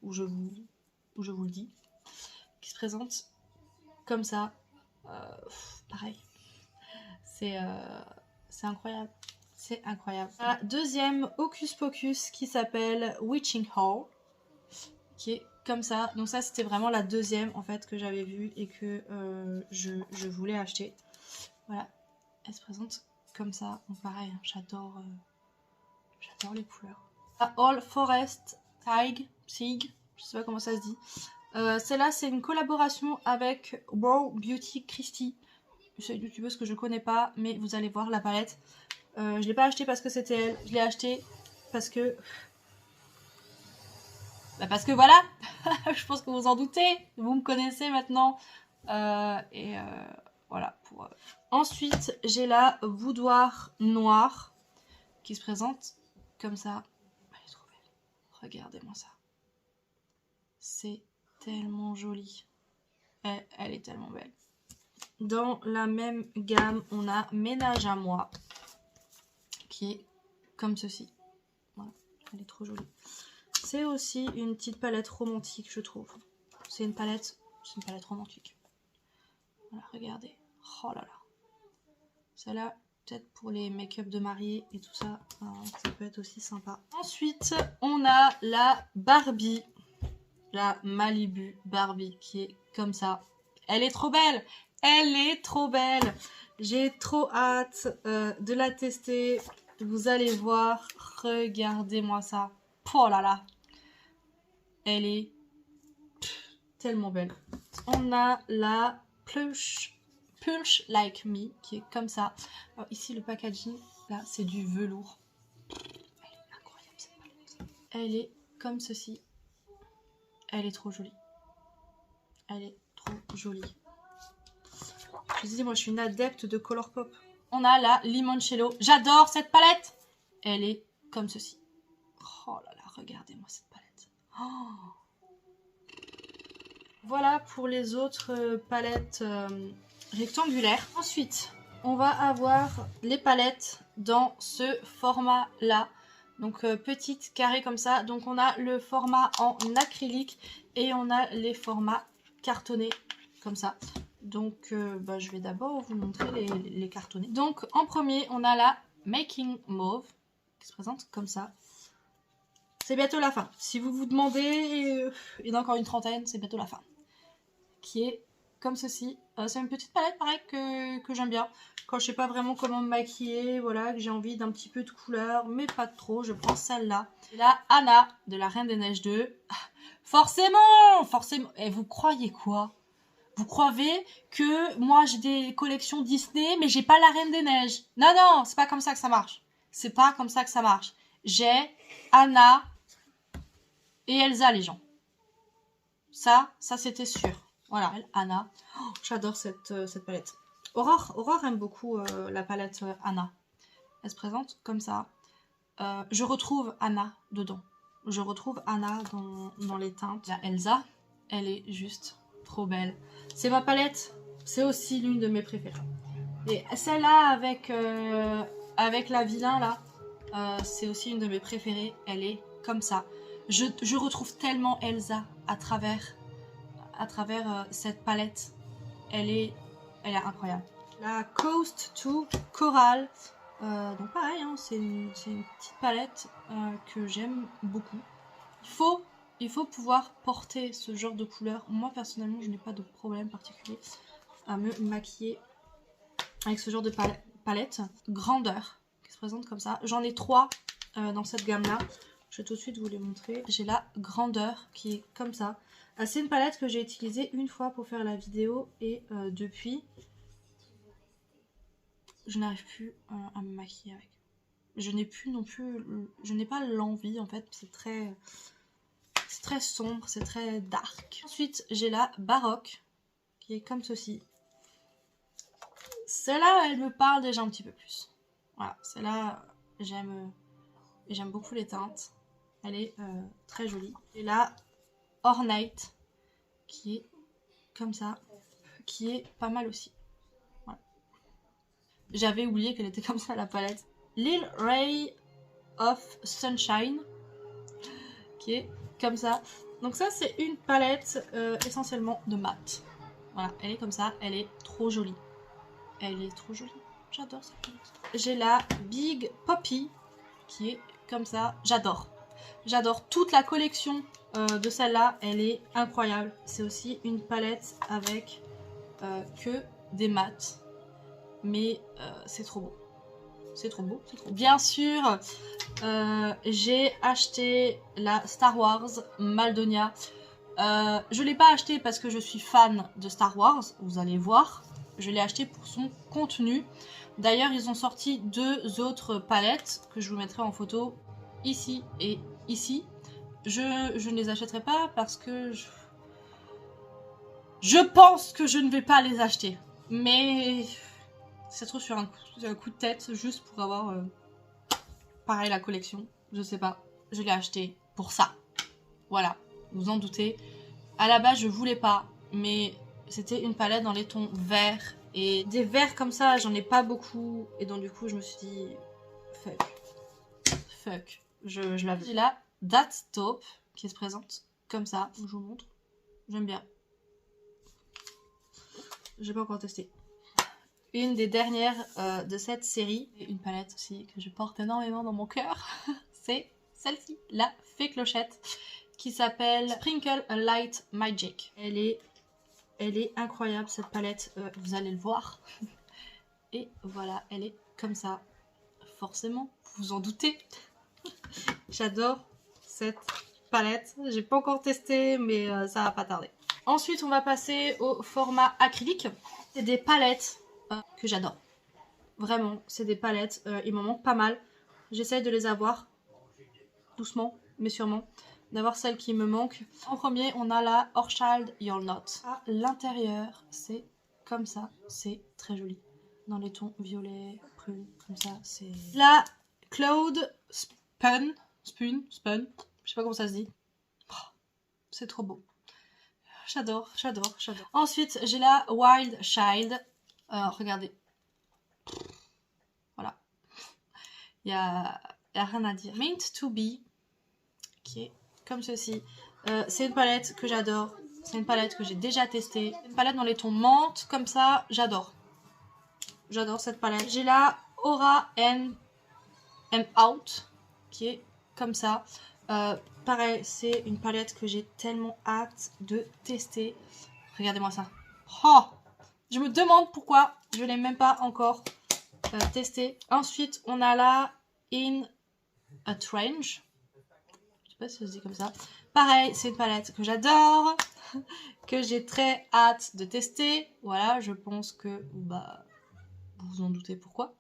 où je vous le dis. Qui se présente comme ça. Pareil. C'est incroyable. C'est incroyable. La deuxième Hocus Pocus qui s'appelle Witching Hall. Qui est comme ça. Donc ça c'était vraiment la deuxième en fait que j'avais vue et que je voulais acheter. Voilà. Elle se présente comme ça. Donc pareil, hein, j'adore les couleurs. La All Forest Sig, je sais pas comment ça se dit. Celle-là c'est une collaboration avec Wow Beauty Christie. C'est une youtubeuse que je connais pas, mais vous allez voir la palette. Je l'ai pas acheté parce que c'était elle. Je l'ai acheté parce que... parce que voilà. Je pense que vous en doutez. Vous me connaissez maintenant. Voilà. Ensuite, j'ai la Boudoir Noire qui se présente comme ça. Elle est trop belle. Regardez-moi ça. C'est tellement joli. Elle est tellement belle. Dans la même gamme, on a Ménage à moi qui est comme ceci. Voilà, elle est trop jolie. C'est aussi une petite palette romantique, je trouve. C'est une palette romantique. Voilà, regardez. Oh là là. Celle-là, peut-être pour les make-up de mariée et tout ça, ça peut être aussi sympa. Ensuite, on a la Barbie. La Malibu Barbie qui est comme ça. Elle est trop belle. Elle est trop belle. J'ai trop hâte de la tester. Vous allez voir. Regardez-moi ça. Oh là là. Elle est tellement belle. On a la Plush Like Me qui est comme ça. Alors, ici le packaging, là c'est du velours. Elle est incroyable cette palette. Elle est comme ceci. Elle est trop jolie. Elle est trop jolie. Je vous dis, moi je suis une adepte de Colourpop. On a la Limoncello. J'adore cette palette. Elle est comme ceci. Oh là là, regardez-moi cette palette. Oh. Voilà pour les autres palettes rectangulaires. Ensuite, on va avoir les palettes dans ce format-là. Donc petite carré comme ça. Donc on a le format en acrylique et on a les formats cartonnés comme ça. Donc je vais d'abord vous montrer les cartonnés. Donc en premier on a la Making Mauve qui se présente comme ça. C'est bientôt la fin. Si vous vous demandez, il y en a encore une trentaine, c'est bientôt la fin. Qui est comme ceci. C'est une petite palette pareil que j'aime bien. Quand je sais pas vraiment comment me maquiller, voilà, que j'ai envie d'un petit peu de couleur, mais pas trop, je prends celle-là. La Anna de la Reine des Neiges 2. Forcément. Et vous croyez quoi? Vous croyez que moi j'ai des collections Disney, mais j'ai pas la Reine des Neiges? Non, non, c'est pas comme ça que ça marche. C'est pas comme ça que ça marche. J'ai Anna et Elsa, les gens. Ça c'était sûr. Voilà, Anna. Oh, j'adore cette palette. Aurore aime beaucoup la palette Anna. Elle se présente comme ça. Je retrouve Anna dedans. Je retrouve Anna dans les teintes. La Elsa, elle est juste trop belle. C'est ma palette. C'est aussi l'une de mes préférées. Et celle-là avec la vilain là, c'est aussi une de mes préférées. Elle est comme ça. Je retrouve tellement Elsa à travers cette palette. Elle est incroyable. La Coast to Coral Donc pareil, hein, c'est une petite palette que j'aime beaucoup. Il faut pouvoir porter ce genre de couleur. Moi personnellement, je n'ai pas de problème particulier à me maquiller avec ce genre de palette. Grandeur qui se présente comme ça. J'en ai 3 dans cette gamme là. Je vais tout de suite vous les montrer. J'ai la grandeur qui est comme ça. C'est une palette que j'ai utilisée une fois pour faire la vidéo et depuis je n'arrive plus à me maquiller avec. Je n'ai plus non plus, je n'ai pas l'envie en fait, c'est très sombre, c'est très dark. Ensuite j'ai la baroque qui est comme ceci. Celle-là elle me parle déjà un petit peu plus. Voilà, celle-là j'aime beaucoup les teintes. Elle est très jolie. Et la Ornate qui est comme ça, qui est pas mal aussi. Voilà. J'avais oublié qu'elle était comme ça la palette. Lil Ray of Sunshine qui est comme ça. Donc ça c'est une palette essentiellement de mat. Voilà, elle est comme ça, elle est trop jolie. Elle est trop jolie, j'adore cette palette. J'ai la Big Poppy qui est comme ça, j'adore. J'adore toute la collection de celle-là, elle est incroyable. C'est aussi une palette avec que des mats. Mais c'est trop beau. C'est trop beau, c'est trop beau. Bien sûr, j'ai acheté la Star Wars Maldonia. Je ne l'ai pas acheté parce que je suis fan de Star Wars, vous allez voir. Je l'ai acheté pour son contenu. D'ailleurs, ils ont sorti 2 autres palettes que je vous mettrai en photo ici et ici. Je ne les achèterai pas parce que je pense que je ne vais pas les acheter. Mais ça se trouve sur un coup de tête juste pour avoir pareil la collection. Je sais pas. Je l'ai acheté pour ça. Voilà, vous en doutez. À la base, je voulais pas, mais c'était une palette dans les tons verts. Et des verts comme ça, j'en ai pas beaucoup. Et donc du coup, je me suis dit, fuck. Je l'avais. J'ai là, That's Taupe, qui se présente comme ça. Je vous montre. J'aime bien. J'ai pas encore testé. Une des dernières de cette série, et une palette aussi que je porte énormément dans mon cœur, c'est celle-ci, la Fée Clochette, qui s'appelle Sprinkle a Light Magic. Elle est incroyable cette palette, vous allez le voir. Et voilà, elle est comme ça. Forcément, vous vous en doutez. J'adore cette palette. J'ai pas encore testé, mais ça va pas tarder. Ensuite, on va passer au format acrylique. C'est des palettes que j'adore. Vraiment, c'est des palettes. Il m'en manque pas mal. J'essaye de les avoir doucement, mais sûrement. D'avoir celles qui me manquent. En premier, on a la Orchild You're Not. À l'intérieur, c'est comme ça. C'est très joli. Dans les tons violet, prune, comme ça. C'est la Cloud Spun. Je sais pas comment ça se dit. Oh, c'est trop beau. J'adore, j'adore, j'adore. Ensuite, j'ai la Wild Child. Regardez. Voilà. Il y a rien à dire. Mint to Be, qui est comme ceci. C'est une palette que j'adore. C'est une palette que j'ai déjà testée. Une palette dans les tons menthe, comme ça, j'adore. J'adore cette palette. J'ai la Aura and Out, qui est comme ça. Pareil, c'est une palette que j'ai tellement hâte de tester. Regardez-moi ça. Oh, je me demande pourquoi je ne l'ai même pas encore testé. Ensuite, on a la In a Trench. Je sais pas si ça se dit comme ça. Pareil, c'est une palette que j'adore, que j'ai très hâte de tester. Voilà, je pense que bah, vous vous en doutez pourquoi.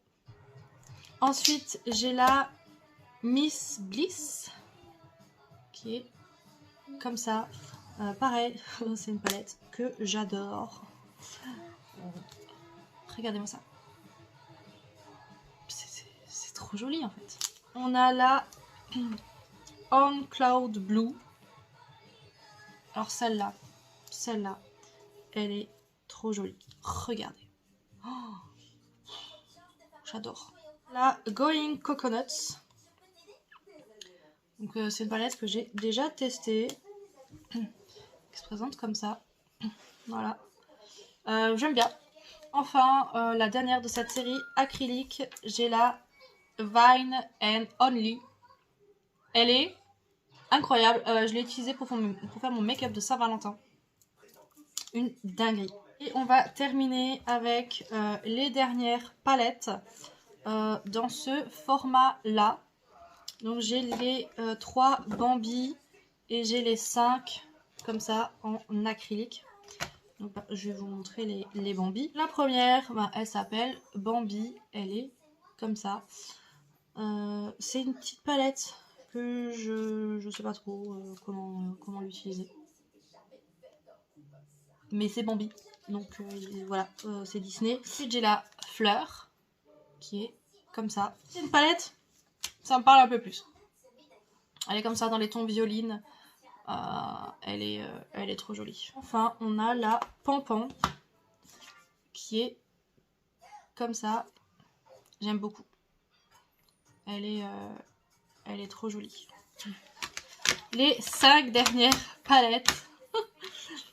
Ensuite, j'ai la Miss Bliss, qui est comme ça. Pareil, c'est une palette que j'adore. Regardez-moi ça. C'est trop joli en fait. On a la On Cloud Blue. Alors celle-là, elle est trop jolie. Regardez. Oh, j'adore. La Going Coconuts. Donc c'est une palette que j'ai déjà testée. Qui se présente comme ça. Voilà. J'aime bien. Enfin, la dernière de cette série acrylique, j'ai la Vine and Only. Elle est incroyable. Je l'ai utilisée pour faire mon make-up de Saint-Valentin. Une dinguerie. Et on va terminer avec les dernières palettes dans ce format-là. Donc j'ai les 3 Bambi et j'ai les 5 comme ça en acrylique. Donc, je vais vous montrer les Bambi. La première, elle s'appelle Bambi. Elle est comme ça. C'est une petite palette que je sais pas trop comment l'utiliser. Mais c'est Bambi. Donc voilà, c'est Disney. Ensuite j'ai la fleur qui est comme ça. C'est une palette, ça me parle un peu plus. Elle est comme ça dans les tons violines. Elle est trop jolie. Enfin, on a la Pampan qui est comme ça. J'aime beaucoup. Elle est trop jolie. Les 5 dernières palettes.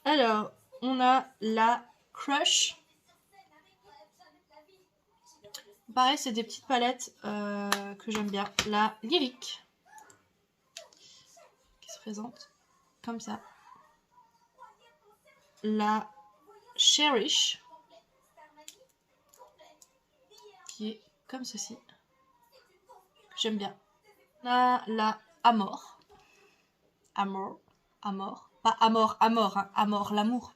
Alors, on a la Crush. Pareil, c'est des petites palettes que j'aime bien. La Lyrique qui se présente comme ça. La Cherish qui est comme ceci. J'aime bien. On a la Amor. Amor. Pas Amor, hein. Amor, l'amour.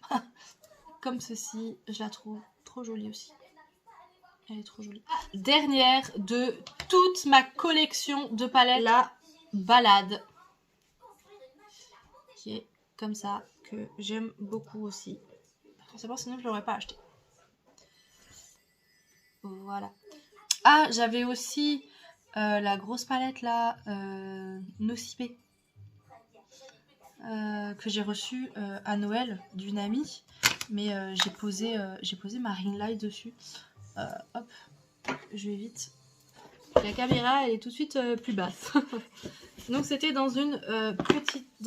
Comme ceci. Je la trouve trop jolie aussi. Elle est trop jolie. Dernière de toute ma collection de palettes. La Balade. Qui est comme ça. Que j'aime beaucoup aussi. Forcément, sinon je l'aurais pas acheté. Voilà. Ah, j'avais aussi la grosse palette là, Nocipé, que j'ai reçue à Noël d'une amie, mais j'ai posé ma ring light dessus. Hop, je vais vite. La caméra elle est tout de suite plus basse. Donc c'était dans une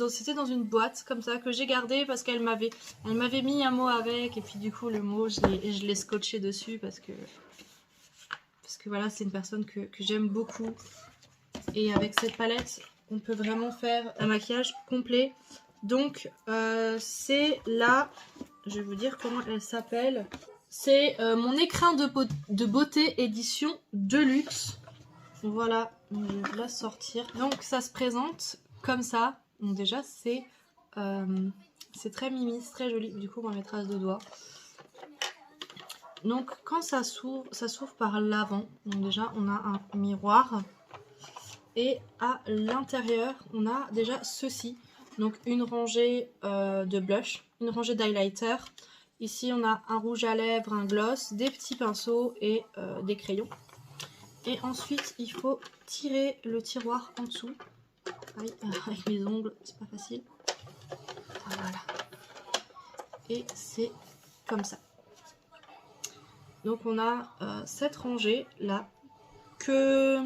c'était dans une boîte comme ça que j'ai gardée parce qu'elle m'avait mis un mot avec et puis du coup le mot je l'ai scotché dessus parce que voilà, c'est une personne que j'aime beaucoup. Et avec cette palette, on peut vraiment faire un maquillage complet. Donc, c'est là, je vais vous dire comment elle s'appelle. C'est mon écrin de beauté édition Deluxe. Voilà, je vais vous la sortir. Donc, ça se présente comme ça. Donc déjà, c'est très mimi, c'est très joli. Du coup, on va mettre à 2 doigts. Donc quand ça s'ouvre par l'avant. Donc déjà on a un miroir. Et à l'intérieur on a déjà ceci. Donc une rangée de blush, une rangée d'highlighter. Ici on a un rouge à lèvres, un gloss, des petits pinceaux et des crayons. Et ensuite il faut tirer le tiroir en dessous. Aïe, avec mes ongles c'est pas facile. Voilà. Et c'est comme ça. Donc on a cette rangée là que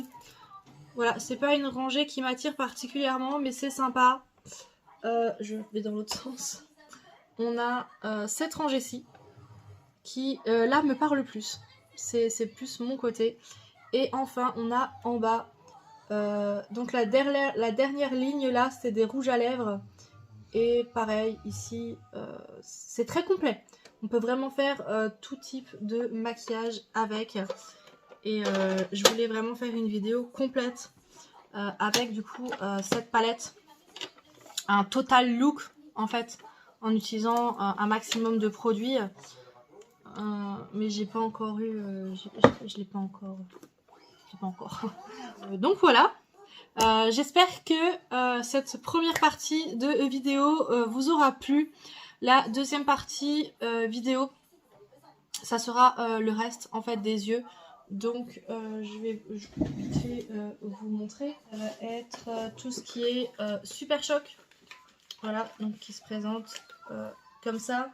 voilà, c'est pas une rangée qui m'attire particulièrement mais c'est sympa. Je vais dans l'autre sens. On a cette rangée-ci qui là me parle plus. C'est plus mon côté. Et enfin on a en bas donc la dernière ligne là c'est des rouges à lèvres. Et pareil ici c'est très complet. On peut vraiment faire tout type de maquillage avec. Et je voulais vraiment faire une vidéo complète avec du coup cette palette. Un total look en fait. En utilisant un maximum de produits. Mais j'ai pas encore eu... je l'ai pas encore... Donc voilà. J'espère que cette première partie de vidéo vous aura plu. La deuxième partie vidéo, ça sera le reste en fait des yeux. Donc je vais vite fait vous montrer. Ça va être tout ce qui est Super Choc. Voilà, donc qui se présente comme ça.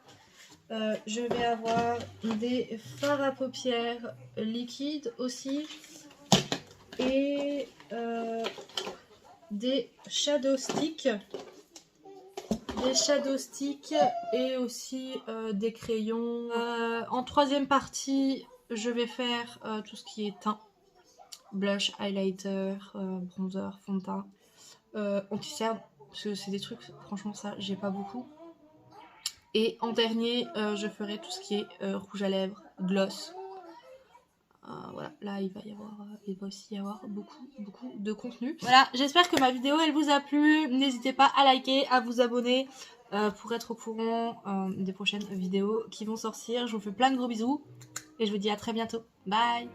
Je vais avoir des fards à paupières liquides aussi. Et des shadow sticks. Et aussi des crayons. En troisième partie, je vais faire tout ce qui est teint. blush, highlighter, bronzer, fond de teint, anti-cerne, parce que c'est des trucs, franchement ça j'ai pas beaucoup. Et en dernier, je ferai tout ce qui est rouge à lèvres, gloss. Voilà, là il va aussi y avoir beaucoup de contenu. Voilà, j'espère que ma vidéo elle vous a plu. N'hésitez pas à liker, à vous abonner pour être au courant des prochaines vidéos qui vont sortir. Je vous fais plein de gros bisous et je vous dis à très bientôt. Bye.